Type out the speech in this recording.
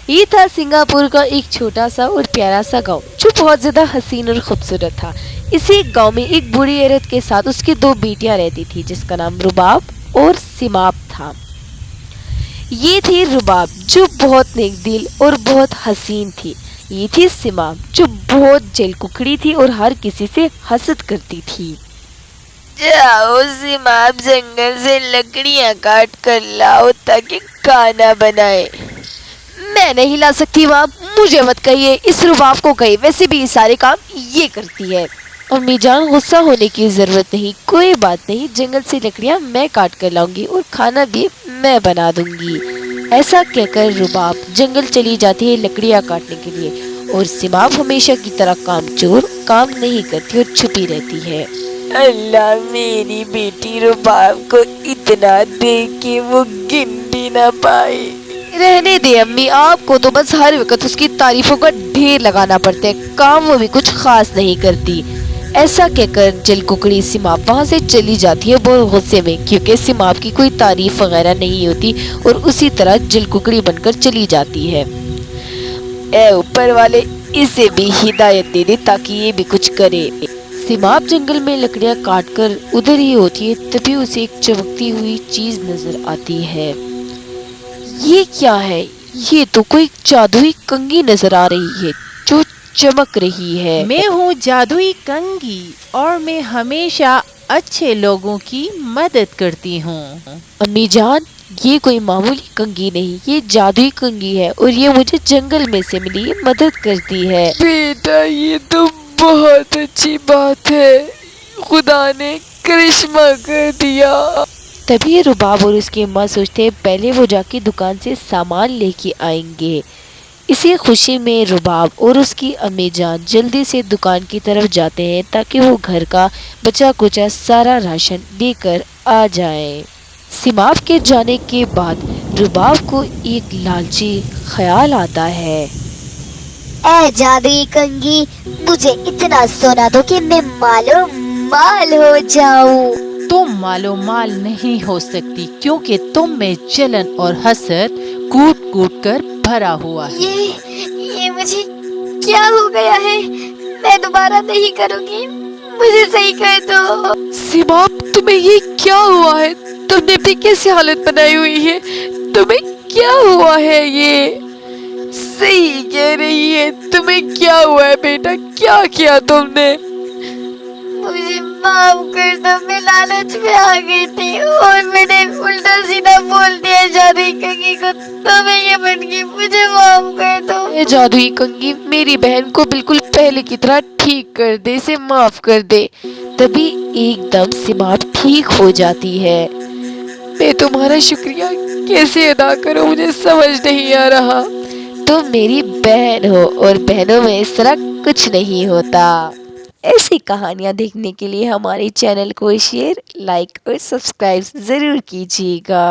یہ تھا سنگاپور کا ایک چھوٹا سا اور پیارا سا گاؤں جو بہت زیادہ حسین اور خوبصورت تھا۔ اسی گاؤں میں ایک بوڑھی عورت کے ساتھ اس کی 2 بیٹیاں رہتی تھی جس کا نام رباب اور سماپ تھا۔ یہ تھی رباب جو بہت نیک دل اور بہت حسین تھی۔ یہ تھی سماپ جو بہت جل ککڑی تھی اور ہر کسی سے حسد کرتی تھی۔ جاؤ سماپ جنگل سے لکڑیاں کاٹ کر لاؤ تاکہ کھانا بنائے۔ میں نہیں لا سکتی ماں، مجھے مت کہیے، اس رباب کو کہیے، ویسے بھی یہ سارے کام یہ کرتی ہے۔ امی جان غصہ ہونے کی ضرورت نہیں، کوئی بات نہیں، جنگل سے لکڑیاں میں کاٹ کر لاؤں گی اور کھانا بھی میں بنا دوں گی۔ ایسا کہہ کر رباب جنگل چلی جاتی ہے لکڑیاں کاٹنے کے لیے، اور سماپ ہمیشہ کی طرح کام چور کام نہیں کرتی اور چھپی رہتی ہے۔ اللہ میری بیٹی رباب کو اتنا دے کہ وہ گن بھی نہ پائے۔ رہنے دے امی، آپ کو تو بس ہر وقت اس کی تعریفوں کا ڈھیر لگانا پڑتا ہے، کام وہ بھی کچھ خاص نہیں کرتی۔ ایسا کہہ کر جل ککڑی سماپ وہاں سے چلی جاتی ہے بہت غصے میں، کیونکہ سماپ کی کوئی تعریف وغیرہ نہیں ہوتی اور اسی طرح جل ککڑی بن کر چلی جاتی ہے۔ اے اوپر والے، اسے بھی ہدایت دے دے تاکہ یہ بھی کچھ کرے۔ سماپ جنگل میں لکڑیاں کاٹ کر ادھر ہی ہوتی ہے، تبھی اسے ایک چمکتی ہوئی چیز نظر آتی ہے۔ یہ کیا ہے؟ یہ تو کوئی جادوئی کنگھی نظر آ رہی ہے جو چمک رہی ہے۔ میں ہوں جادوئی کنگھی اور میں ہمیشہ اچھے لوگوں کی مدد کرتی ہوں۔ امی جان، یہ کوئی معمولی کنگھی نہیں، یہ جادوئی کنگھی ہے اور یہ مجھے جنگل میں سے ملی، یہ مدد کرتی ہے۔ بیٹا یہ تو بہت اچھی بات ہے، خدا نے کرشمہ کر دیا۔ تبھی رباب اور اس کی ماں سوچتے ہیں پہلے وہ جا کے دکان سے سامان لے کے آئیں گے۔ اسی خوشی میں رباب اور اس کی امی جان جلدی سے دکان کی طرف جاتے ہیں تاکہ وہ گھر کا بچا کچا سارا راشن لے کر آ جائیں۔ سماپ کے جانے کے بعد رباب کو ایک لالچی خیال آتا ہے۔ اے جادوئی کنگھی، مجھے اتنا سونا دو کہ میں مالو مال ہو جاؤں۔ تم مالو مال نہیں ہو سکتی کیونکہ تم میں جلن اور حسد کوٹ کوٹ کر بھرا ہوا ہے۔ یہ مجھے کیا ہو گیا ہے؟ میں دوبارہ نہیں کروں گی، مجھے صحیح کر دو۔ سماپ تمہیں یہ کیا ہوا ہے؟ تم نے اپنی کیسی حالت بنائی ہوئی ہے؟ تمہیں کیا ہوا ہے؟ یہ صحیح کہہ رہی ہے، تمہیں کیا ہوا ہے بیٹا؟ کیا کیا تم نے؟ مجھے معاف کر دو، میں لالچ میں آ گئی تھی اور میں نے الٹا سیدھا بول دیا جادوئی کنگھی کو، تو میں یہ بن گئی، مجھے معاف کر دو۔ اے جادوئی کنگھی، میری بہن کو بالکل پہلے کی طرح ٹھیک کر دے، اسے معاف کر دے۔ تبھی ایک دم سماپ ٹھیک ہو جاتی ہے۔ میں تمہارا شکریہ کیسے ادا کروں، مجھے سمجھ نہیں آ رہا۔ تم میری بہن ہو اور بہنوں میں اس طرح کچھ نہیں ہوتا۔ ایسی کہانیاں دیکھنے کے لیے ہمارے چینل کو شیئر، لائک اور سبسکرائب ضرور کیجیے گا۔